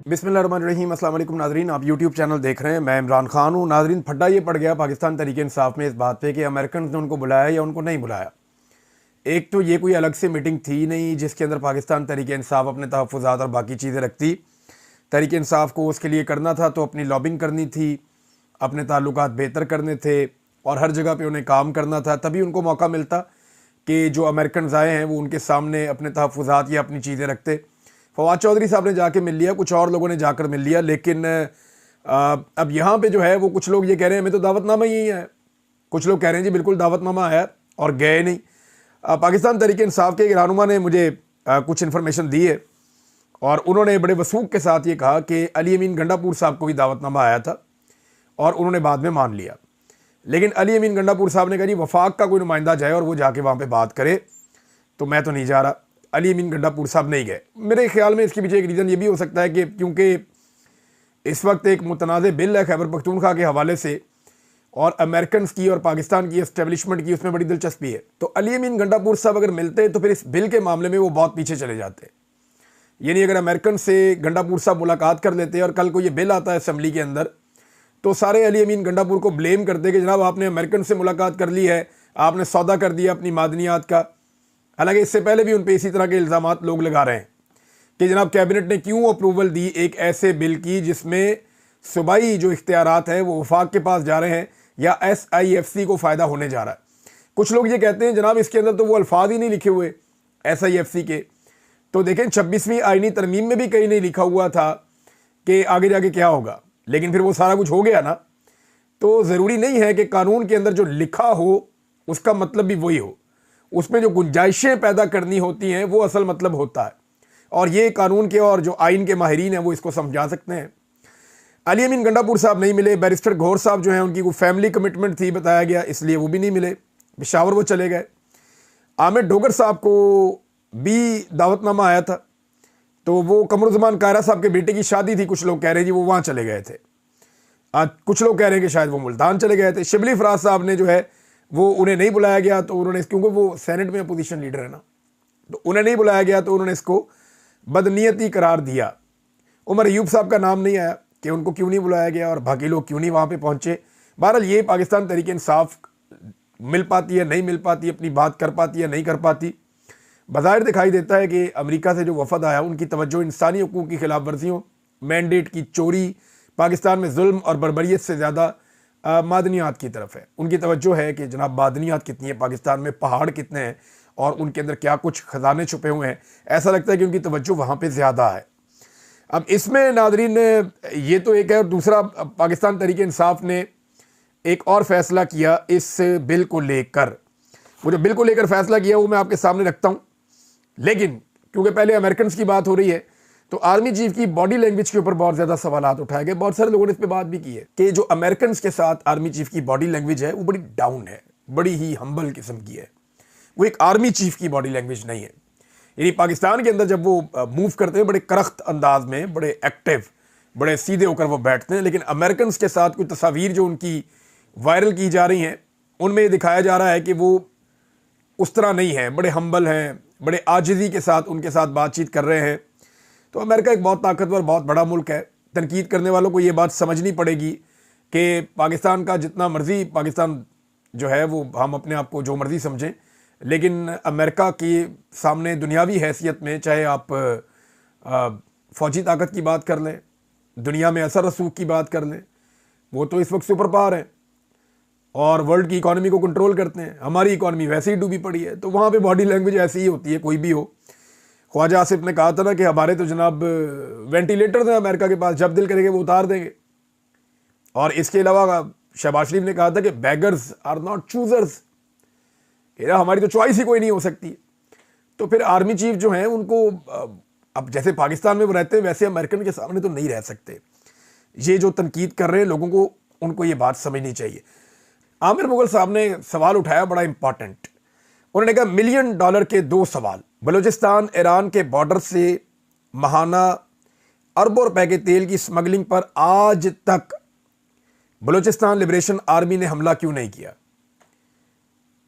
बिस्मिल्लाहिर्रहमानिर्रहीम। अस्सलाम वालेकुम नाजरीन, आप यूट्यूब चैनल देख रहे हैं। मैं इमरान खान हूँ। नाजरीन, फड्डा ये पड़ गया पाकिस्तान तरीके इंसाफ में इस बात पे कि अमेरिकन ने उनको बुलाया या उनको नहीं बुलाया। एक तो ये कोई अलग से मीटिंग थी नहीं जिसके अंदर पाकिस्तान तरीके इंसाफ अपने तहफ़्फ़ुज़ात और बाकी चीज़ें रखती। तरीके इंसाफ को उसके लिए करना था तो अपनी लॉबिंग करनी थी, अपने ताल्लुकात बेहतर करने थे और हर जगह पर उन्हें काम करना था, तभी उनको मौका मिलता कि जो अमेरिकन आए हैं वो उनके सामने अपने तहफ़्फ़ुज़ात या अपनी चीज़ें रखते। फवाद चौधरी साहब ने जाके मिल लिया, कुछ और लोगों ने जाकर मिल लिया, लेकिन अब यहाँ पे जो है वो कुछ लोग ये कह रहे हैं हमें तो दावतनामा ही है। कुछ लोग कह रहे हैं जी बिल्कुल दावतनामा आया और गए नहीं। पाकिस्तान तरीके इंसाफ के एक रहनुमा ने मुझे कुछ इन्फॉर्मेशन दी है और उन्होंने बड़े वसूख के साथ ये कहा कि अली अमीन गंडापुर साहब को भी दावतनामा आया था और उन्होंने बाद में मान लिया। लेकिन अली अमीन गंडापुर साहब ने कहा जी वफाक का कोई नुमाइंदा जाए और वो जाके वहाँ पर बात करे, तो मैं तो नहीं जा रहा। अली अमीन गंडापुर साहब नहीं गए। मेरे ख्याल में इसके पीछे एक रीज़न ये भी हो सकता है कि क्योंकि इस वक्त एक मुतनाज़ बिल है खैबर पख्तूनख्वा के हवाले से और अमेरिकन की और पाकिस्तान की एस्टेब्लिशमेंट की उसमें बड़ी दिलचस्पी है। तो अली अमीन गंडापुर साहब अगर मिलते तो फिर इस बिल के मामले में वो बहुत पीछे चले जाते। यानी अगर अमेरिकन से गंडापुर साहब मुलाकात कर लेते और कल को ये बिल आता है असम्बली के अंदर तो सारे अली अमीन गंडापुर को ब्लेम करते कि जनाब आपने अमेरिकन से मुलाकात कर ली है, आपने सौदा कर दिया अपनी मादनियात का। हालांकि इससे पहले भी उन पर इसी तरह के इल्ज़ामात लोग लगा रहे हैं कि जनाब कैबिनेट ने क्यों अप्रूवल दी एक ऐसे बिल की जिसमें सूबाई जो इख्तियारात हैं वो वफाक के पास जा रहे हैं या SIFC को फ़ायदा होने जा रहा है। कुछ लोग ये कहते हैं जनाब इसके अंदर तो वो अल्फाज ही नहीं लिखे हुए SIFC के। तो देखें 26वीं आईनी तरमीम में भी कहीं नहीं लिखा हुआ था कि आगे जाके क्या होगा, लेकिन फिर वो सारा कुछ हो गया ना। तो ज़रूरी नहीं है कि कानून के अंदर जो लिखा हो उसका मतलब भी वही हो, उसमें जो गुंजाइशें पैदा करनी होती हैं वो असल मतलब होता है। और ये कानून के और जो आइन के माहिरीन हैं वो इसको समझा सकते हैं। अली अमीन गंडापुर साहब नहीं मिले। बैरिस्टर गौहर साहब जो हैं उनकी कोई फैमिली कमिटमेंट थी बताया गया, इसलिए वो भी नहीं मिले, पेशावर वो चले गए। आमिर डोगर साहब को भी दावतनामा आया था तो वो कमरुज़्ज़मान कायरा साहब के बेटे की शादी थी, कुछ लोग कह रहे हैं जी वो वहाँ चले गए थे। आज कुछ लोग कह रहे हैं कि शायद वो मुल्तान चले गए थे। शिबली फराज साहब ने जो है वो उन्हें नहीं बुलाया गया तो उन्होंने, क्योंकि वो सेनेट में अपोजिशन लीडर है ना, तो उन्हें नहीं बुलाया गया तो उन्होंने इसको बदनीयती करार दिया। उमर अयूब साहब का नाम नहीं आया कि उनको क्यों नहीं बुलाया गया और बाकी लोग क्यों नहीं वहाँ पे पहुँचे। बहरहाल ये पाकिस्तान तरीके इंसाफ मिल पाती है नहीं मिल पाती, अपनी बात कर पाती है नहीं कर पाती। बज़ाहिर दिखाई देता है कि अमेरिका से जो वफद आया उनकी तवज्जो इंसानी हकूक़ की खिलाफ वर्जियों, मैंडेट की चोरी, पाकिस्तान में जुल्म और बर्बरियत से ज़्यादा मादनियात की तरफ है। उनकी तवज्जो है कि जनाब मादनियात कितनी है पाकिस्तान में, पहाड़ कितने हैं और उनके अंदर क्या कुछ ख़जाने छुपे हुए हैं। ऐसा लगता है कि उनकी तवज्जो वहाँ पे ज़्यादा है। अब इसमें नादरीन ये तो एक है, और दूसरा पाकिस्तान तरीके इंसाफ ने एक और फ़ैसला किया इस बिल को लेकर। वो जो बिल को लेकर फ़ैसला किया वो मैं आपके सामने रखता हूँ, लेकिन क्योंकि पहले अमेरिकन की बात हो रही है तो आर्मी चीफ की बॉडी लैंग्वेज के ऊपर बहुत ज़्यादा सवालात उठाए गए। बहुत सारे लोगों ने इस पर बात भी की है कि जो अमेरिकन के साथ आर्मी चीफ की बॉडी लैंग्वेज है वो बड़ी डाउन है, बड़ी ही हम्बल किस्म की है। वो एक आर्मी चीफ की बॉडी लैंग्वेज नहीं है। यानी पाकिस्तान के अंदर जब वो मूव करते हैं बड़े करख्त अंदाज में, बड़े एक्टिव, बड़े सीधे होकर वो बैठते हैं, लेकिन अमेरिकन के साथ कुछ तस्वीर जो उनकी वायरल की जा रही हैं उनमें ये दिखाया जा रहा है कि वो उस तरह नहीं है, बड़े हम्बल हैं, बड़े आजिज़ी के साथ उनके साथ बातचीत कर रहे हैं। तो अमेरिका एक बहुत ताकतवर बहुत बड़ा मुल्क है। तनकीद करने वालों को ये बात समझनी पड़ेगी कि पाकिस्तान का जितना मर्ज़ी, पाकिस्तान जो है वो हम अपने आप को जो मर्ज़ी समझें, लेकिन अमेरिका के सामने दुनियावी हैसियत में चाहे आप फ़ौजी ताकत की बात कर लें, दुनिया में असर रसूख की बात कर लें, वो तो इस वक्त सुपर पावर है और वर्ल्ड की इकॉनमी को कंट्रोल करते हैं। हमारी इकॉनमी वैसे ही डूबी पड़ी है, तो वहाँ पे बॉडी लैंग्वेज ऐसी ही होती है, कोई भी हो। ख्वाजा आसिफ ने कहा था ना कि हमारे तो जनाब वेंटिलेटर हैं अमेरिका के पास, जब दिल करेंगे वो उतार देंगे। और इसके अलावा शहबाज शरीफ ने कहा था कि बेगर्स आर नॉट चूजर्स, हमारी तो चॉइस ही कोई नहीं हो सकती। तो फिर आर्मी चीफ जो हैं उनको अब जैसे पाकिस्तान में वो रहते हैं वैसे अमेरिकन के सामने तो नहीं रह सकते। ये जो तनकीद कर रहे हैं लोगों को, उनको ये बात समझनी चाहिए। आमिर मुगल साहब ने सवाल उठाया बड़ा इंपॉर्टेंट। उन्होंने कहा $1 मिलियन के 2 सवाल। बलूचिस्तान ईरान के बॉर्डर से महाना अरबों रुपए के तेल की स्मगलिंग पर आज तक बलूचिस्तान लिबरेशन आर्मी ने हमला क्यों नहीं किया?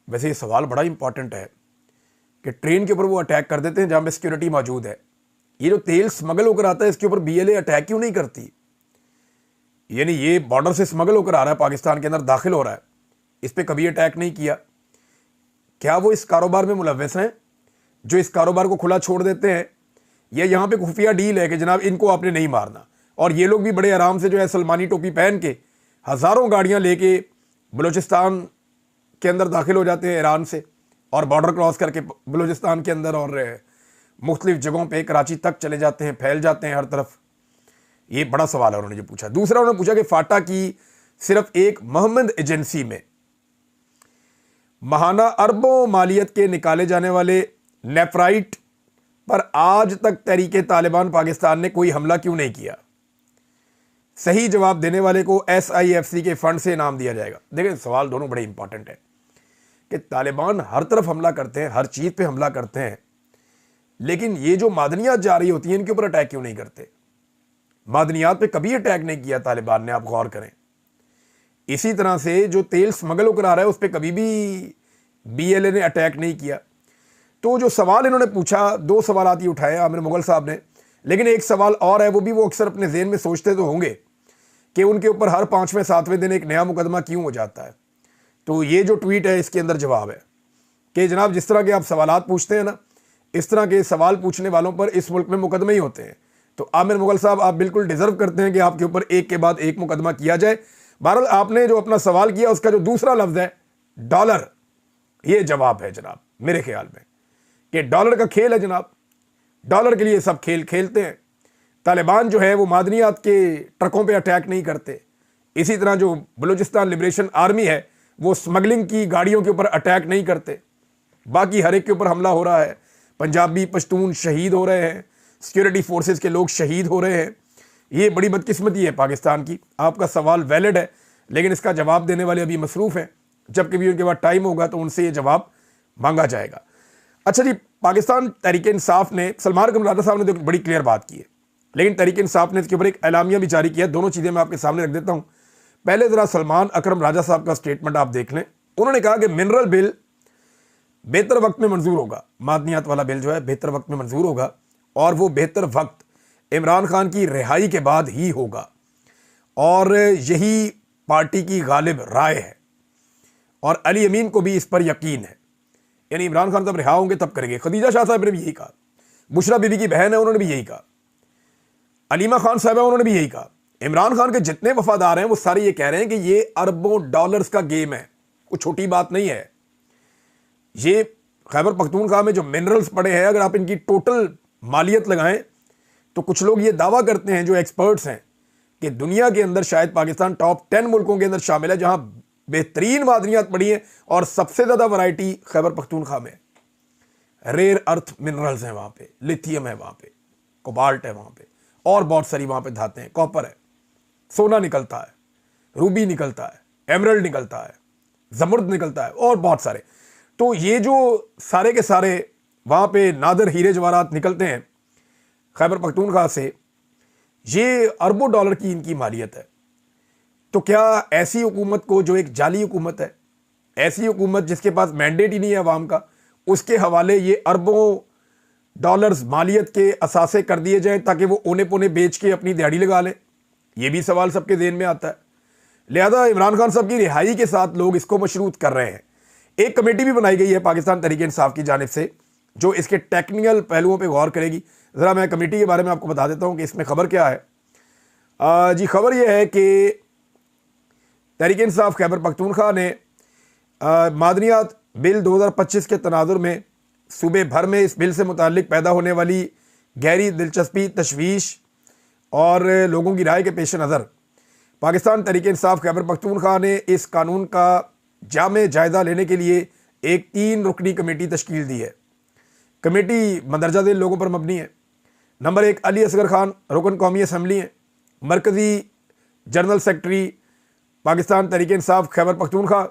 वैसे ये सवाल बड़ा इंपॉर्टेंट है कि ट्रेन के ऊपर वो अटैक कर देते हैं जहां पे सिक्योरिटी मौजूद है, ये जो तेल स्मगल होकर आता है इसके ऊपर बीएलए अटैक क्यों नहीं करती? यानी ये बॉर्डर से स्मगल होकर आ रहा है, पाकिस्तान के अंदर दाखिल हो रहा है, इस पर कभी अटैक नहीं किया? क्या वो इस कारोबार में मुलव्वस हैं जो इस कारोबार को खुला छोड़ देते हैं? या यहाँ पे खुफिया डील है कि जनाब इनको आपने नहीं मारना, और ये लोग भी बड़े आराम से जो है सलमानी टोपी पहन के हज़ारों गाड़ियाँ लेके बलूचिस्तान के अंदर दाखिल हो जाते हैं ईरान से, और बॉर्डर क्रॉस करके बलूचिस्तान के अंदर और मुख्तलिफ जगहों पे कराची तक चले जाते हैं, फैल जाते हैं हर तरफ। ये बड़ा सवाल है उन्होंने जो पूछा। दूसरा उन्होंने पूछा कि फाटा की सिर्फ एक मोहम्मद एजेंसी में महाना अरबों मालियत के निकाले जाने वाले नेफ्राइट पर आज तक तहरीके तालिबान पाकिस्तान ने कोई हमला क्यों नहीं किया? सही जवाब देने वाले को SIFC के फंड से इनाम दिया जाएगा। देखिए, सवाल दोनों बड़े इंपॉर्टेंट है कि तालिबान हर तरफ हमला करते हैं, हर चीज़ पे हमला करते हैं, लेकिन ये जो मादनियात जा रही होती हैं इनके ऊपर अटैक क्यों नहीं करते? मादनियात पे कभी अटैक नहीं किया तालिबान ने, आप गौर करें। इसी तरह से जो तेल स्मगल होकर आ रहा है उस पर कभी भी BLA ने अटैक नहीं किया। तो जो सवाल इन्होंने पूछा, दो सवाल ही उठाए आमिर मुगल साहब ने, लेकिन एक सवाल और है, वो अक्सर अपने ज़हन में सोचते तो होंगे कि उनके ऊपर हर 5वें 7वें दिन एक नया मुकदमा क्यों हो जाता है। तो ये जो ट्वीट है इसके अंदर जवाब है कि जनाब जिस तरह के आप सवालात पूछते हैं ना, इस तरह के सवाल पूछने वालों पर इस मुल्क में मुकदमे ही होते हैं। तो आमिर मुगल साहब, आप बिल्कुल डिजर्व करते हैं कि आपके ऊपर एक के बाद एक मुकदमा किया जाए। बहरहाल आपने जो अपना सवाल किया उसका जो दूसरा लफ्ज़ है डॉलर, ये जवाब है जनाब मेरे ख्याल में कि डॉलर का खेल है जनाब। डॉलर के लिए सब खेल खेलते हैं। तालिबान जो है वो मादनियात के ट्रकों पे अटैक नहीं करते। इसी तरह जो बलूचिस्तान लिबरेशन आर्मी है वो स्मगलिंग की गाड़ियों के ऊपर अटैक नहीं करते। बाकी हर एक के ऊपर हमला हो रहा है। पंजाबी पश्तून शहीद हो रहे हैं, सिक्योरिटी फोर्सेस के लोग शहीद हो रहे हैं। ये बड़ी बदकिस्मती है पाकिस्तान की। आपका सवाल वैलिड है, लेकिन इसका जवाब देने वाले अभी मसरूफ़ हैं। जब कभी उनके पास टाइम होगा तो उनसे ये जवाब मांगा जाएगा। अच्छा जी, पाकिस्तान तहरीक इंसाफ ने, सलमान अकरम राजा साहब ने तो बड़ी क्लियर बात की है, लेकिन तहरीक इंसाफ ने इसके ऊपर एक एलामिया भी जारी किया। दोनों चीज़ें मैं आपके सामने रख देता हूँ। पहले ज़रा सलमान अकरम राजा साहब का स्टेटमेंट आप देख लें। उन्होंने कहा कि मिनरल बिल बेहतर वक्त में मंजूर होगा, मादनियात वाला बिल जो है बेहतर वक्त में मंजूर होगा, और वो बेहतर वक्त इमरान खान की रिहाई के बाद ही होगा, और यही पार्टी की गालिब राय है, और अली अमीन को भी इस पर यकीन है। यानी इमरान खान तब रिहा होंगे तब करेंगे। खदीजा शाह साहब ने भी यही कहा, बुशरा बीबी की बहन है उन्होंने भी यही कहा, अलीमा खान साहब है उन्होंने भी यही कहा। इमरान खान के जितने वफादार हैं वो सारे ये कह रहे हैं कि ये अरबों डॉलर्स का गेम है, कुछ छोटी बात नहीं है। ये खैबर पख्तूनख्वा में जो मिनरल्स पड़े हैं, अगर आप इनकी टोटल मालियत लगाएं तो कुछ लोग ये दावा करते हैं, जो एक्सपर्ट्स हैं, कि दुनिया के अंदर शायद पाकिस्तान टॉप 10 मुल्कों के अंदर शामिल है जहां बेहतरीन मादनियात पड़ी हैं, और सबसे ज़्यादा वैरायटी खैबर पख्तूनख्वा में। रेयर अर्थ मिनरल्स हैं वहाँ पे, लिथियम है वहाँ पे, कोबाल्ट है वहाँ पे, और बहुत सारी वहाँ पे धातें हैं, कॉपर है, सोना निकलता है, रूबी निकलता है, एमरल्ड निकलता है, जमुर्द निकलता है, और बहुत सारे। तो ये जो सारे के सारे वहाँ पे नादर हीरे जवाहरात निकलते हैं खैबर पख्तूनख्वा से, ये अरबों डॉलर की इनकी मालियत है। तो क्या ऐसी हुकूमत को, जो एक जाली हुकूमत है, ऐसी हुकूमत जिसके पास मैंडेट ही नहीं है अवाम का, उसके हवाले ये अरबों डॉलर्स मालियत के असासे कर दिए जाएं ताकि वो ओने पोने बेच के अपनी दिहाड़ी लगा लें? ये भी सवाल सबके ज़हन में आता है। लिहाजा इमरान खान साहब की रिहाई के साथ लोग इसको मशरूत कर रहे हैं। एक कमेटी भी बनाई गई है पाकिस्तान तहरीक इंसाफ की जानिब से जो इसके टेक्निकल पहलुओं पे गौर करेगी। ज़रा मैं कमेटी के बारे में आपको बता देता हूँ कि इसमें खबर क्या है। जी, खबर यह है कि तहरीक इंसाफ खैबर पख्तूनख्वा ने मादनियात बिल 2025 के तनाजुर में सूबे भर में इस बिल से मुताल्लिक पैदा होने वाली गहरी दिलचस्पी, तशवीश और लोगों की राय के पेश नज़र पाकिस्तान तहरीक इंसाफ खैबर पख्तूनख्वा ने इस कानून का जामे जायज़ा लेने के लिए एक 3 रुकनी कमेटी तश्कील दी है। कमेटी मंदरजा दिल लोगों पर मबनी है। नंबर 1 अली असगर खान, रुकन कौमी असम्बली हैं, मरकज़ी जनरल सेक्रेटरी पाकिस्तान तहरीक इंसाफ खैबर पख्तूनख्वा।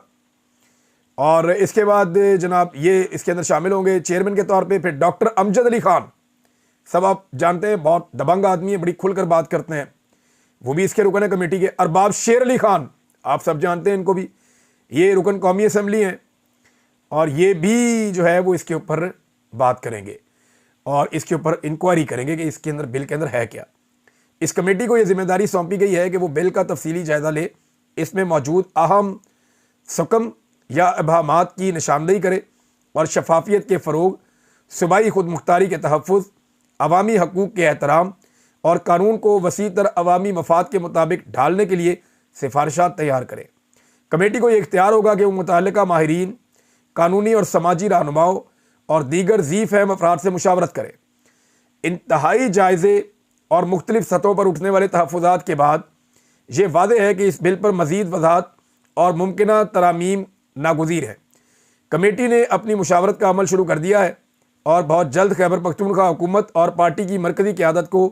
और इसके बाद जनाब ये इसके अंदर शामिल होंगे चेयरमैन के तौर पे फिर डॉक्टर अमजद अली खान, सब आप जानते हैं बहुत दबंग आदमी है, बड़ी खुलकर बात करते हैं, वो भी इसके रुकन है कमेटी के। अरबाब शेर अली खान, आप सब जानते हैं इनको भी, ये रुकन कौमी असम्बली हैं और ये भी जो है वो इसके ऊपर बात करेंगे। और इसके ऊपर इंक्वायरी करेंगे कि इसके अंदर, बिल के अंदर है क्या। इस कमेटी को यह जिम्मेदारी सौंपी गई है कि वो बिल का तफसीली जायजा ले, इसमें मौजूद अहम सुकम या अबहामात की निशानदेही करे और शफाफियत के फ़रोग, सूबाई खुद मुख्तारी के तहफ़्फ़ुज़, अवामी हकूक़ के एहतराम और कानून को वसीतर अवामी मफाद के मुताबिक ढालने के लिए सिफारिशात तैयार करे। कमेटी को यह इख्तियार होगा कि वो मुतअल्लिका माहिरीन, कानूनी और समाजी रहनुमाओं और दीगर ज़ी फ़हम अफराद से मुशावरत करे। इंतहाई जायज़े और मुख्तलिफ सतहों पर उठने वाले तहफ़्फ़ुज़ात के बाद ये वाज़ेह है कि इस बिल पर मज़ीद वज़ाहत और मुमकिना तरामीम नागुज़ीर है। कमेटी ने अपनी मुशावरत का अमल शुरू कर दिया है और बहुत जल्द खैबर पख्तूनख्वा हुकूमत और पार्टी की मरकज़ी क़यादत को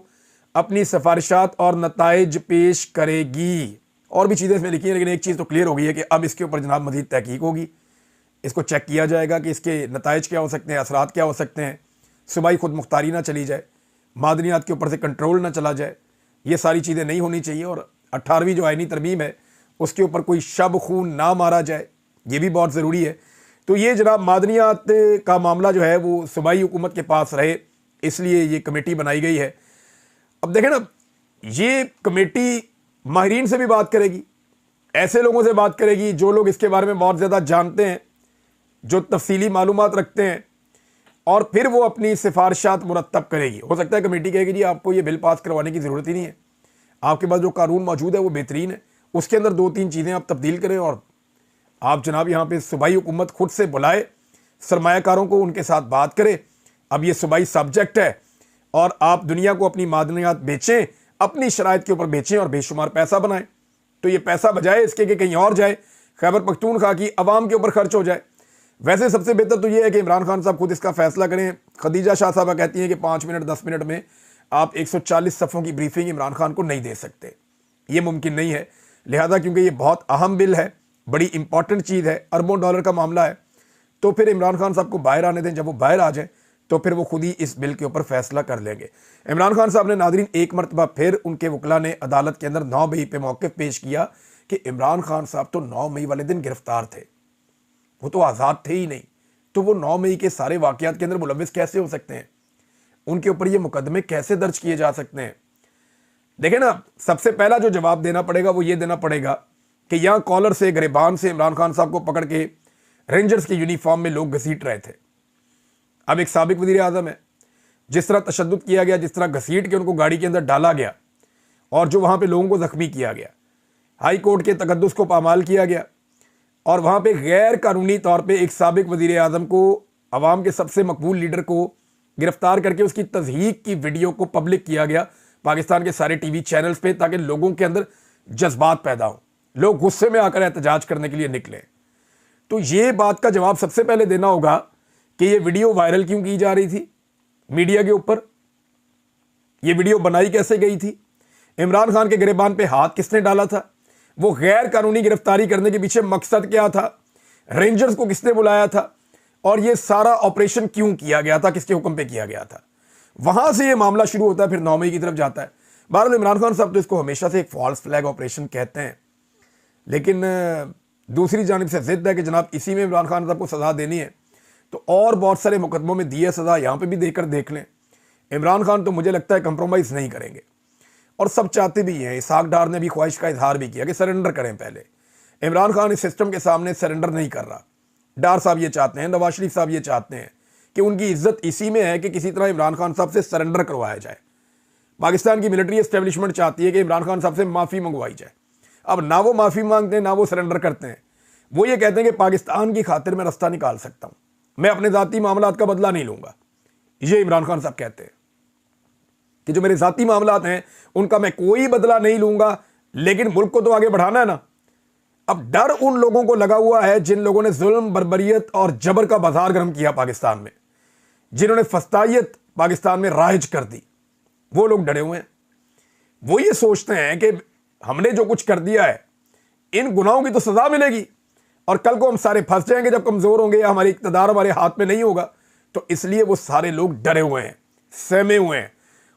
अपनी सिफारिशात और नताइज पेश करेगी। और भी चीज़ें इसमें लिखी हैं, लेकिन एक चीज़ तो क्लियर हो गई है कि अब इसके ऊपर जनाब मज़ीद तहकीक होगी। इसको चेक किया जाएगा कि इसके नताइज क्या हो सकते हैं, असरात क्या हो सकते हैं, सूबाई खुद मुख्तारी ना चली जाए, मादनियात के ऊपर से कंट्रोल ना चला जाए, ये सारी चीज़ें नहीं होनी चाहिए। और 18वीं जो आइनी तरमीम है उसके ऊपर कोई शब खून ना मारा जाए, ये भी बहुत ज़रूरी है। तो ये जनाब मादनियात का मामला जो है वो सूबाई हुकूमत के पास रहे, इसलिए ये कमेटी बनाई गई है। अब देखें ना, ये कमेटी माहिरीन से भी बात करेगी, ऐसे लोगों से बात करेगी जो लोग इसके बारे में बहुत ज़्यादा जानते हैं, जो तफसीली मालूमात रखते हैं, और फिर वो अपनी सिफारिशात मुरतब करेगी। हो सकता है कमेटी कहेगी जी आपको ये बिल पास करवाने की ज़रूरत ही नहीं है, आपके पास जो कानून मौजूद है वो बेहतरीन है, उसके अंदर 2-3 चीज़ें आप तब्दील करें और आप जनाब यहाँ पे सूबाई हुकूमत खुद से बुलाए, सरमायाकारों को उनके साथ बात करे। अब ये सूबाई सब्जेक्ट है और आप दुनिया को अपनी मादनियात बेचें, अपनी शराइत के ऊपर बेचें और बेशुमार पैसा बनाएं। तो ये पैसा बजाय इसके कि कहीं और जाए, खैबर पख्तूनख्वा की अवाम के ऊपर खर्च हो जाए। वैसे सबसे बेहतर तो ये है कि इमरान खान साहब खुद इसका फैसला करें। खदीजा शाह साहबा कहती हैं कि 5 मिनट 10 मिनट में आप 140 सफ़ों की ब्रीफिंग इमरान खान को नहीं दे सकते, ये मुमकिन नहीं है। लिहाजा क्योंकि ये बहुत अहम बिल है, बड़ी इंपॉर्टेंट चीज़ है, अरबों डॉलर का मामला है, तो फिर इमरान खान साहब को बाहर आने दें। जब वो बाहर आ जाए तो फिर वो खुद ही इस बिल के ऊपर फैसला कर लेंगे। इमरान खान साहब ने नादरीन एक मरतबा फिर उनके वकला ने अदालत के अंदर 9 मई पे मौक़िफ़ पेश किया कि इमरान खान साहब तो 9 मई वाले दिन गिरफ्तार थे, वो तो आज़ाद थे ही नहीं, तो वो 9 मई के सारे वाक़यात के अंदर मुलव्विस कैसे हो सकते हैं, उनके ऊपर ये मुकदमे कैसे दर्ज किए जा सकते हैं। देखें ना, सबसे पहला जो जवाब देना पड़ेगा वो ये देना पड़ेगा कि यहाँ कॉलर से, गिरबान से इमरान खान साहब को पकड़ के रेंजर्स के यूनिफॉर्म में लोग घसीट रहे थे। अब एक साबिक वज़ीर आज़म है, जिस तरह तशद्दुद किया गया, जिस तरह घसीट के उनको गाड़ी के अंदर डाला गया और जो वहाँ पे लोगों को ज़ख्मी किया गया, हाई कोर्ट के तकद्दुस को पामाल किया गया और वहाँ पे गैर कानूनी तौर पे एक साबिक वज़ीर आज़म को, अवाम के सबसे मकबूल लीडर को गिरफ्तार करके उसकी तज़हीक की वीडियो को पब्लिक किया गया पाकिस्तान के सारे टीवी चैनल्स पे, ताकि लोगों के अंदर जज्बात पैदा हो, लोग गुस्से में आकर एहतजाज करने के लिए निकले। तो ये बात का जवाब सबसे पहले देना होगा कि ये वीडियो वायरल क्यों की जा रही थी मीडिया के ऊपर, ये वीडियो बनाई कैसे गई थी, इमरान खान के गिरबान पे हाथ किसने डाला था, वो गैर कानूनी गिरफ्तारी करने के पीछे मकसद क्या था, रेंजर्स को किसने बुलाया था, और ये सारा ऑपरेशन क्यों किया गया था, किसके हुक्म पे किया गया था। वहां से ये मामला शुरू होता है, फिर 9 मई की तरफ जाता है। बहरहाल इमरान खान साहब तो इसको हमेशा से एक फॉल्स फ्लैग ऑपरेशन कहते हैं, लेकिन दूसरी जानिब से जिद है कि जनाब इसी में इमरान खान साहब को सज़ा देनी है, तो और बहुत सारे मुकदमों में दी है सज़ा, यहाँ पे भी देकर देख लें। इमरान खान तो मुझे लगता है कंप्रोमाइज़ नहीं करेंगे, और सब चाहते भी हैं। इसहाक डार ने भी ख्वाहिश का इजहार भी किया कि सरेंडर करें पहले। इमरान खान इस सिस्टम के सामने सरेंडर नहीं कर रहा। डार साहब ये चाहते हैं, नवाज शरीफ साहब ये चाहते हैं कि उनकी इज्जत इसी में है कि किसी तरह इमरान खान साहब से सरेंडर करवाया जाए। पाकिस्तान की मिलिट्री एस्टेब्लिशमेंट चाहती है कि इमरान खान साहब से माफ़ी मंगवाई जाए। अब ना वो माफ़ी मांगते हैं, ना वो सरेंडर करते हैं। वो ये कहते हैं कि पाकिस्तान की खातिर मैं रास्ता निकाल सकता हूँ, मैं अपने ज़ाती मामलात का बदला नहीं लूँगा। ये इमरान खान साहब कहते हैं कि जो मेरे ज़ाती मामलात हैं उनका मैं कोई बदला नहीं लूँगा, लेकिन मुल्क को तो आगे बढ़ाना है ना। अब डर उन लोगों को लगा हुआ है जिन लोगों ने जुल्म, बर्बरियत और जबर का बाजार गर्म किया पाकिस्तान में, जिन्होंने फस्तायत पाकिस्तान में राइज कर दी। वो लोग डरे हुए हैं। वो ये सोचते हैं कि हमने जो कुछ कर दिया है, इन गुनाहों की तो सज़ा मिलेगी और कल को हम सारे फंस जाएंगे जब कमज़ोर होंगे या हमारी इक़्तिदार हमारे हाथ में नहीं होगा। तो इसलिए वो सारे लोग डरे हुए हैं, सहमे हुए हैं,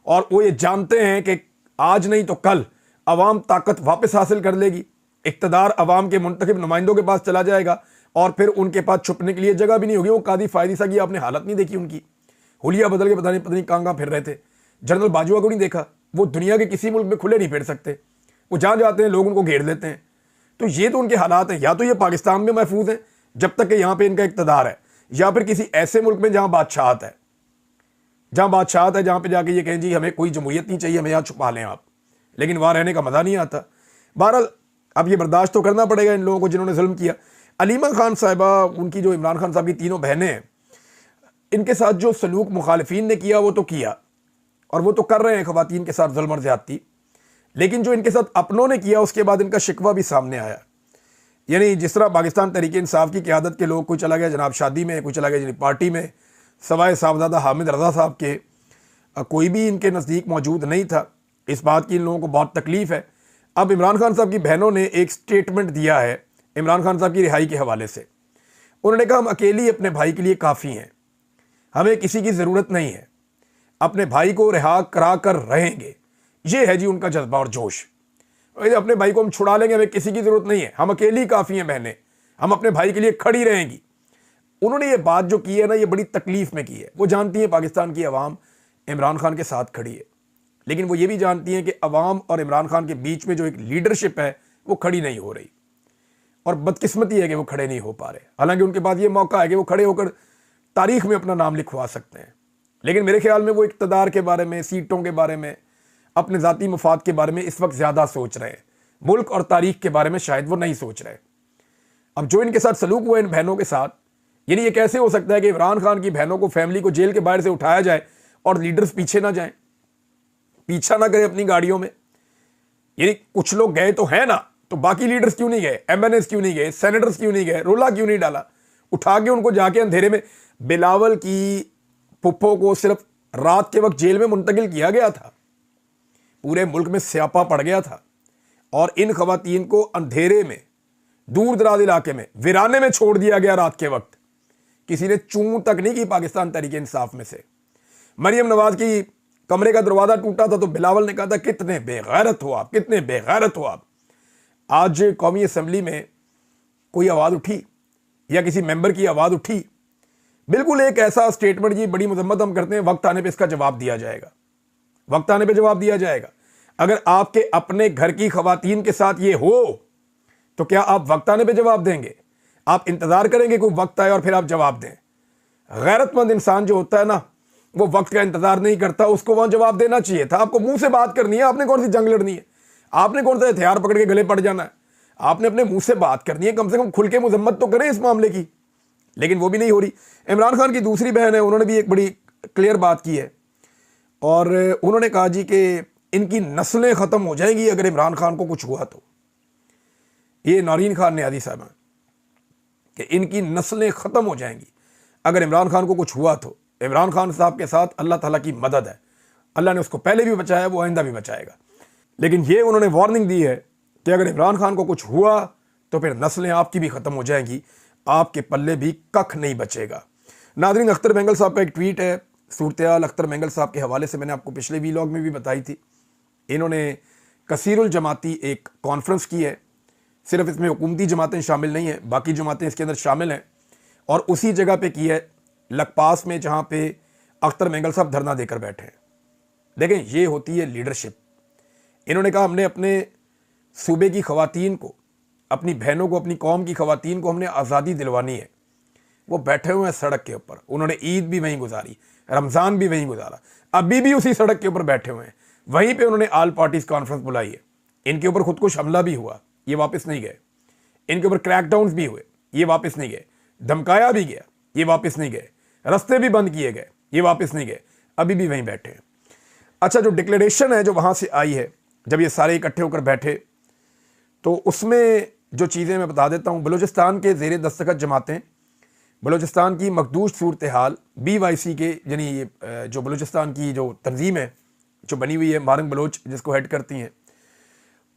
और वो ये जानते हैं कि आज नहीं तो कल अवाम ताकत वापस हासिल कर लेगी, इक़्तिदार अवाम के मुंतखब नुमाइंदों के पास चला जाएगा और फिर उनके पास छुपने के लिए जगह भी नहीं होगी। वो कादी फायदी सा की आपने हालत नहीं देखी उनकी, हुलिया बदल के पता नहीं कहाँ फिर रहे थे। जनरल बाजवा को नहीं देखा, वो दुनिया के किसी मुल्क में खुले नहीं फिर सकते, वो जहाँ जाते हैं लोग उनको घेर लेते हैं। तो ये तो उनके हालात हैं, या तो ये पाकिस्तान में महफूज हैं जब तक कि यहाँ पे इनका इक़्तिदार है, या फिर किसी ऐसे मुल्क में जहाँ बादशाहत है, जहाँ पे जाके ये कहें जी हमें कोई जमहूरियत नहीं चाहिए, हमें यहाँ छुपा लें आप, लेकिन वहाँ रहने का मज़ा नहीं आता। बहरहाल अब ये बर्दाश्त तो करना पड़ेगा इन लोगों को जिन्होंने जुल्म किया। अलीमा खान साहिबा, उनकी जो इमरान खान साहब की तीनों बहनें हैं, इनके साथ जो सलूक मुखालिफिन ने किया वो तो किया, और वो तो कर रहे हैं ख़वातीन के साथ जुल्म और ज़्यादती, लेकिन जो इनके साथ अपनों ने किया उसके बाद इनका शिकवा भी सामने आया। यानी जिस तरह पाकिस्तान तहरीक इंसाफ की क़यादत के लोग, कोई चला गया जनाब शादी में, कोई चला गया जनाब पार्टी में, सवाए साहबजादा हामिद रज़ा साहब के कोई भी इनके नज़दीक मौजूद नहीं था। इस बात की इन लोगों को बहुत तकलीफ़ है। अब इमरान खान साहब की बहनों ने एक स्टेटमेंट दिया है इमरान खान साहब की रिहाई के हवाले से। उन्होंने कहा हम अकेली अपने भाई के लिए काफ़ी हैं, हमें किसी की ज़रूरत नहीं है, अपने भाई को रिहा करा कर रहेंगे। ये है जी उनका जज्बा और जोश। अपने भाई को हम छुड़ा लेंगे, हमें किसी की ज़रूरत नहीं है, हम अकेली काफ़ी हैं बहनें, हम अपने भाई के लिए खड़ी रहेंगी। उन्होंने ये बात जो की है ना, ये बड़ी तकलीफ़ में की है। वो जानती हैं पाकिस्तान की आवाम इमरान खान के साथ खड़ी है, लेकिन वो ये भी जानती हैं कि अवाम और इमरान खान के बीच में जो एक लीडरशिप है वो खड़ी नहीं हो रही, और बदकिस्मती है कि वो खड़े नहीं हो पा रहे। हालांकि उनके पास ये मौका है कि वो खड़े होकर तारीख में अपना नाम लिखवा सकते हैं, लेकिन मेरे ख्याल में वो इक़्तिदार के बारे में, सीटों के बारे में, अपने ज़ाती मफाद के बारे में इस वक्त ज़्यादा सोच रहे हैं। मुल्क और तारीख के बारे में शायद वो नहीं सोच रहे। अब जो इनके साथ सलूक हुआ इन बहनों के साथ, यानी ये कैसे हो सकता है कि इमरान खान की बहनों को, फैमिली को जेल के बाहर से उठाया जाए और लीडर्स पीछे ना जाएं, पीछा ना करें अपनी गाड़ियों में। यानी कुछ लोग गए तो हैं ना, तो बाकी लीडर्स क्यों नहीं गए, एमएनएस क्यों नहीं गए, सेनेटर्स क्यों नहीं गए, रोला क्यों नहीं डाला, उठा के उनको जाके अंधेरे में। बिलावल की पुप्पो को सिर्फ रात के वक्त जेल में मुंतकिल किया गया था, पूरे मुल्क में स्यापा पड़ गया था, और इन खवातीन को अंधेरे में, दूर दराज इलाके में, वीराने में छोड़ दिया गया रात के वक्त। किसी ने चूं तक नहीं की पाकिस्तान तहरीक इंसाफ में से। मरियम नवाज की कमरे का दरवाजा टूटा था तो बिलावल ने कहा था कितने बेगैरत हो आप, कितने बेगैरत हो आप। आज कौमी असम्बली में कोई आवाज़ उठी या किसी मेंबर की आवाज़ उठी, बिल्कुल एक ऐसा स्टेटमेंट, जी बड़ी मजम्मत हम करते हैं, वक्त आने पे इसका जवाब दिया जाएगा, वक्त आने पे जवाब दिया जाएगा। अगर आपके अपने घर की खवातीन के साथ ये हो तो क्या आप वक्त आने पे जवाब देंगे? आप इंतजार करेंगे कोई वक्त आए और फिर आप जवाब दें? गैरतमंद इंसान जो होता है ना, वो वक्त का इंतजार नहीं करता, उसको वहां जवाब देना चाहिए था। आपको मुंह से बात करनी है, आपने कौन सी जंग लड़नी है, आपने कौन सा हथियार पकड़ के गले पड़ जाना है, आपने अपने मुंह से बात करनी है। कम से कम खुल के मजम्मत तो करें इस मामले की, लेकिन वो भी नहीं हो रही। इमरान खान की दूसरी बहन है, उन्होंने भी एक बड़ी क्लियर बात की है, और उन्होंने कहा जी कि इनकी नस्लें ख़त्म हो जाएंगी अगर इमरान खान को कुछ हुआ तो। ये नौरीन खान नियाज़ी साहब हैं कि इनकी नस्लें ख़त्म हो जाएंगी अगर इमरान खान को कुछ हुआ तो। इमरान खान साहब के साथ अल्लाह ताला की मदद है, अल्लाह ने उसको पहले भी बचाया, वो आइंदा भी बचाएगा। लेकिन ये उन्होंने वार्निंग दी है कि अगर इमरान खान को कुछ हुआ तो फिर नस्लें आपकी भी ख़त्म हो जाएंगी, आपके पल्ले भी कख नहीं बचेगा। नाज़रीन, अख्तर बेंगल साहब का एक ट्वीट है, सूरत-ए-हाल अख्तर बेंगल साहब के हवाले से मैंने आपको पिछले वीलॉग में भी बताई थी। इन्होंने कसीरुल जमाती एक कॉन्फ्रेंस की है, सिर्फ इसमें हुकूमती जमातें शामिल नहीं हैं, बाकी जमातें इसके अंदर शामिल हैं, और उसी जगह पे की है लखपास में, जहाँ पे अख्तर बेंगल साहब धरना देकर बैठे हैं। देखें, ये होती है लीडरशिप। इन्होंने कहा हमने अपने सूबे की खवातीन को, अपनी बहनों को, अपनी कौम की खवातीन को हमने आज़ादी दिलवानी है। वो बैठे हुए हैं सड़क के ऊपर, उन्होंने ईद भी वहीं गुजारी, रमज़ान भी वहीं गुजारा, अभी भी उसी सड़क के ऊपर बैठे हुए हैं। वहीं पे उन्होंने ऑल पार्टीज कॉन्फ्रेंस बुलाई है। इनके ऊपर खुदकुश हमला भी हुआ, ये वापस नहीं गए। इनके ऊपर क्रैकडाउन्स भी हुए, ये वापस नहीं गए। धमकाया भी गया, ये वापस नहीं गए। रास्ते भी बंद किए गए, ये वापस नहीं गए, अभी भी वहीं बैठे हैं। अच्छा, जो डिक्लेरेशन है जो वहाँ से आई है, जब ये सारे इकट्ठे होकर बैठे, तो उसमें जो चीज़ें मैं बता देता हूँ। बलूचिस्तान के ज़ेर दस्तखत जमातें, बलूचिस्तान की मखदूश सूरत हाल, BYC के, यानी ये जो बलूचिस्तान की जो तंजीम है जो बनी हुई है, मारंग बलोच जिसको हेड करती हैं,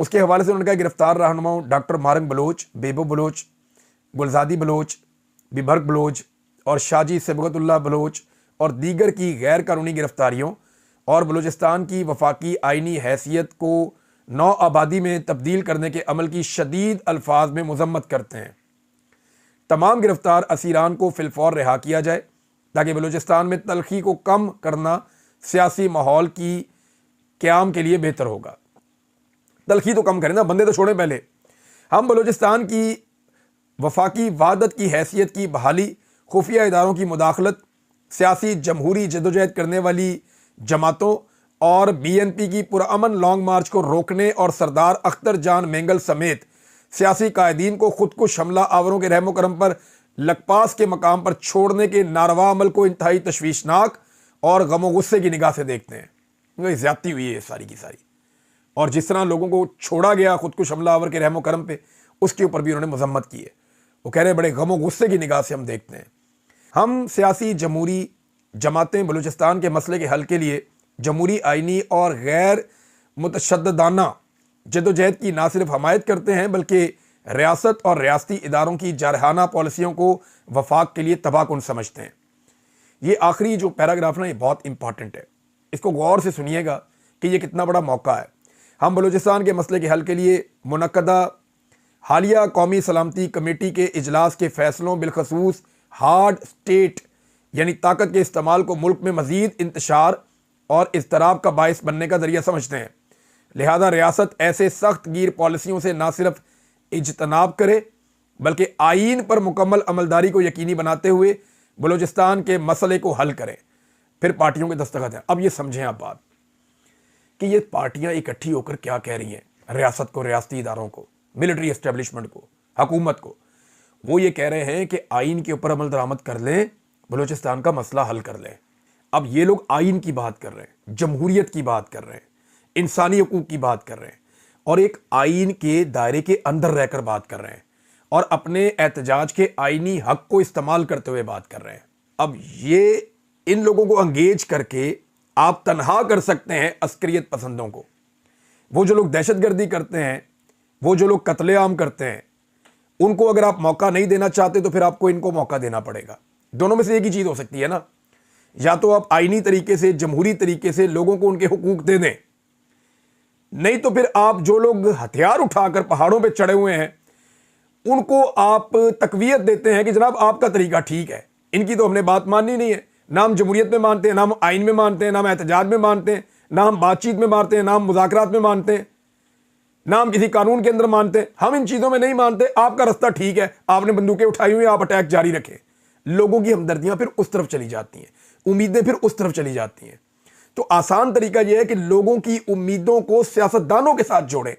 उसके हवाले से उन्होंने कहा गिरफ्तार रहनुमाओं डॉक्टर मारंग बलोच, बेबो बलोच, गुलजादी बलोच, बिभर्ग बलोच और शाजी सबगतुल्लाह बलोच और दीगर की गैर कानूनी गिरफ्तारियों और बलूचिस्तान की वफाकी आइनी हैसियत को नौ आबादी में तब्दील करने के अमल की शदीद अल्फाज में मजम्मत करते हैं। तमाम गिरफ्तार असीरान को फिलफौर रिहा किया जाए, ताकि बलूचिस्तान में तलखी को कम करना सियासी माहौल की क़याम के लिए बेहतर होगा। तलखी तो कम करें ना, बंदे तो छोड़ें पहले। हम बलूचिस्तान की वफाकी वहादत की हैसियत की बहाली, खुफिया इदारों की मुदाखलत, सियासी जमहूरी जदोजहद करने वाली जमातों और BNP की पुरअमन लॉन्ग मार्च को रोकने और सरदार अख्तर जान मेंगल समेत सियासी कायदीन को खुदकुश हमला आवरों के रहमो करम पर लकपास के मकाम पर छोड़ने के नारवा अमल को इंतहाई तशवीशनाक और गमो गुस्से की निगाह से देखते हैं। क्योंकि ज्यादती हुई है सारी की सारी, और जिस तरह लोगों को छोड़ा गया खुदकुश हमला आवर के रहमो करम पे, उसके ऊपर भी उन्होंने मजम्मत की है। वो कह रहे हैं बड़े गमो गुस्से की निगाह से हम देखते हैं। हम सियासी जमहूरी जमातें बलूचिस्तान के मसले के हल के लिए जमहूरी आइनी और गैर मुतशद्ददाना जदोजहद की ना सिर्फ हमायत करते हैं बल्कि रियासत और रियासती इदारों की जारहाना पॉलिसियों को वफाक के लिए तबाहकुन समझते हैं। ये आखिरी जो पैराग्राफ ना, ये बहुत इंपॉर्टेंट है, इसको गौर से सुनिएगा कि ये कितना बड़ा मौका है। हम बलूचिस्तान के मसले के हल के लिए मुनक्कदा हालिया कौमी सलामती कमेटी के इजलास के फैसलों, बिलखसूस हार्ड स्टेट यानी ताकत के इस्तेमाल को मुल्क में मजीद इंतशार और इज़्तिराब का बायस बनने का जरिया समझते हैं। लिहाजा रियासत ऐसे सख्त गिर पॉलिसियों से ना सिर्फ इज्तनाब करे बल्कि आईन पर मुकम्मल अमलदारी को यकीनी बनाते हुए बलूचिस्तान के मसले को हल करें। फिर पार्टियों के दस्तखत हैं। अब ये समझें आप बात कि ये पार्टियां इकट्ठी होकर क्या कह रही हैं, रियासत को, रियासती इदारों को, मिलिट्री एस्टेब्लिशमेंट को, हुकूमत को। वो ये कह रहे हैं कि आइन के ऊपर अमल दरामद कर लें, बलूचिस्तान का मसला हल कर लें। अब ये लोग आइन की बात कर रहे हैं, जमहूरियत की बात कर रहे हैं, इंसानी हकूक की बात कर रहे हैं और एक आइन के दायरे के अंदर रहकर बात कर रहे हैं और अपने एहतजाज के आइनी हक को इस्तेमाल करते हुए बात कर रहे हैं। अब ये इन लोगों को अंगेज करके आप तनहा कर सकते हैं अस्करियत पसंदों को। वो जो लोग दहशतगर्दी करते हैं, वो जो लोग कत्लेआम करते हैं, उनको अगर आप मौका नहीं देना चाहते तो फिर आपको इनको मौका देना पड़ेगा। दोनों में से एक ही चीज़ हो सकती है ना, या तो आप आइनी तरीके से, जमहूरी तरीके से लोगों को उनके हुकूक दे दें, नहीं तो फिर आप जो लोग हथियार उठाकर पहाड़ों पे चढ़े हुए हैं उनको आप तकवीयत देते हैं कि जनाब आपका तरीका ठीक है, इनकी तो हमने बात माननी नहीं है। ना हम जमहूरियत में मानते हैं, ना हम आइन में मानते हैं, ना हम एहतजाज में मानते हैं, ना हम बातचीत में मानते हैं, ना हम मुज़ाकरात में मानते हैं, ना हम किसी कानून के अंदर मानते हैं। हम इन चीज़ों में नहीं मानते। आपका रास्ता ठीक है, आपने बंदूकें उठाई हुई, आप अटैक जारी रखें। लोगों की हमदर्दियां फिर उस तरफ चली जाती हैं, उम्मीदें फिर उस तरफ चली जाती हैं। तो आसान तरीका यह है कि लोगों की उम्मीदों को सियासतदानों के साथ जोड़ें।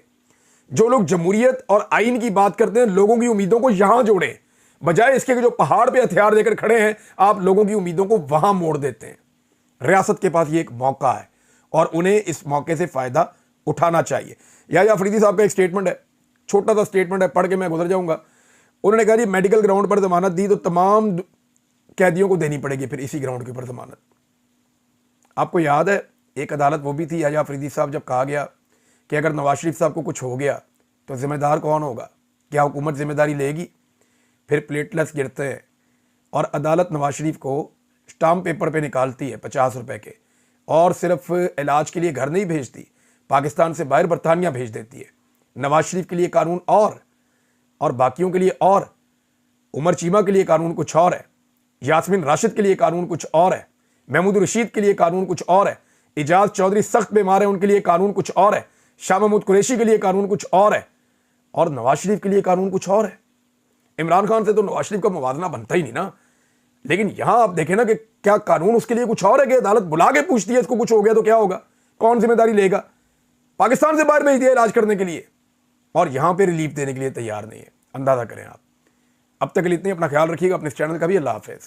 जो लोग जमहूरियत और आइन की बात करते हैं, लोगों की उम्मीदों को यहां जोड़ें, बजाय इसके कि जो पहाड़ पे हथियार लेकर खड़े हैं आप लोगों की उम्मीदों को वहां मोड़ देते हैं। रियासत के पास ये एक मौका है और उन्हें इस मौके से फायदा उठाना चाहिए। या अफरीदी साहब का एक स्टेटमेंट है, छोटा सा स्टेटमेंट है, पढ़ के मैं गुजर जाऊंगा। उन्होंने कहा जी मेडिकल ग्राउंड पर जमानत दी तो तमाम कैदियों को देनी पड़ेगी फिर इसी ग्राउंड के ऊपर जमानत। आपको याद है एक अदालत वो भी थी या अफरीदी साहब, जब कहा गया कि अगर नवाज शरीफ साहब को कुछ हो गया तो जिम्मेदार कौन होगा, क्या हुकूमत जिम्मेदारी लेगी? फिर प्लेटलेट्स गिरते हैं और अदालत नवाज शरीफ को स्टाम्प पेपर पे निकालती है 50 रुपए के, और सिर्फ इलाज के लिए घर नहीं भेजती, पाकिस्तान से बाहर बरतानिया भेज देती है। नवाज शरीफ के लिए कानून और बाकियों के लिए और, उमर चीमा के लिए कानून कुछ और है, यास्मीन राशिद के लिए कानून कुछ और है, महमूद रशीद के लिए कानून कुछ और है, इजाज चौधरी सख्त बीमार है उनके लिए कानून कुछ और है, शाह महमूद कुरैशी के लिए कानून कुछ और है, और नवाज शरीफ के लिए कानून कुछ और है। इमरान खान से तो नवाज शरीफ का मुवाजना बनता ही नहीं ना। लेकिन यहां आप देखें ना कि क्या कानून उसके लिए कुछ और है कि अदालत बुला के पूछती है इसको कुछ हो गया तो क्या होगा, कौन जिम्मेदारी लेगा? पाकिस्तान से बाहर भेज दिया इलाज करने के लिए और यहां पे रिलीफ देने के लिए तैयार नहीं है। अंदाजा करें आप। अब तक के लिए इतने, अपना ख्याल रखिएगा, अपने इस चैनल का भी। अल्लाह हाफिज़।